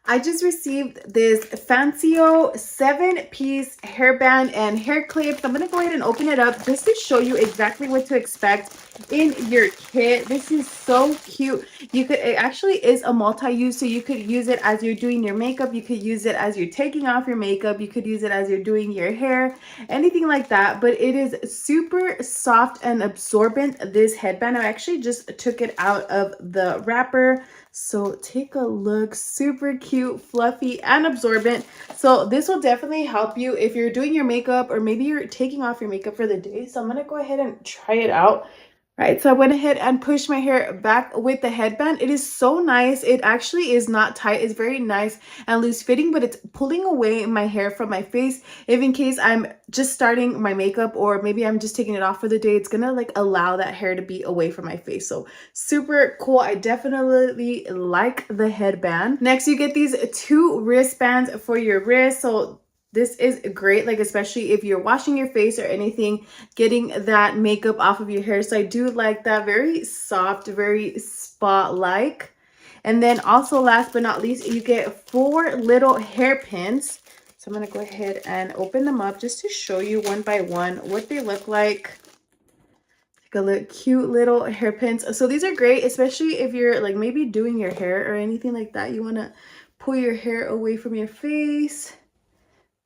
I just received this FANCYSIO 7-piece hairband and hair clips. I'm going to go ahead and open it up just to show you exactly what to expect in your kit. This is so cute. It actually is a multi-use, so you could use it as you're doing your makeup. You could use it as you're taking off your makeup. You could use it as you're doing your hair, anything like that. But it is super soft and absorbent, this headband. I actually just took it out of the wrapper. So take a look, super cute, fluffy, and absorbent. So this will definitely help you if you're doing your makeup or maybe you're taking off your makeup for the day. So I'm gonna go ahead and try it out. Right, so I went ahead and pushed my hair back with the headband. It is so nice. It actually is not tight. It's very nice and loose fitting, but it's pulling away my hair from my face. If in case I'm just starting my makeup or maybe I'm just taking it off for the day, it's gonna like allow that hair to be away from my face. So super cool. I definitely like the headband. Next, you get these 2 wristbands for your wrist. So this is great, like especially if you're washing your face or anything, getting that makeup off of your hair. So I do like that. Very soft, very spa-like. And then also last but not least, you get 4 little hairpins. So I'm going to go ahead and open them up just to show you one by one what they look like. Take a look, cute little hairpins. So these are great, especially if you're like maybe doing your hair or anything like that. You want to pull your hair away from your face.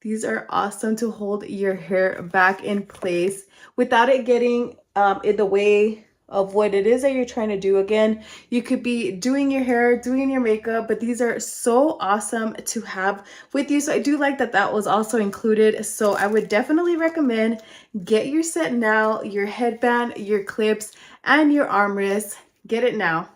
These are awesome to hold your hair back in place without it getting in the way of what it is that you're trying to do. Again, you could be doing your hair, doing your makeup, but these are so awesome to have with you. So I do like that that was also included. So I would definitely recommend get your set now, your headband, your clips, and your armrest. Get it now.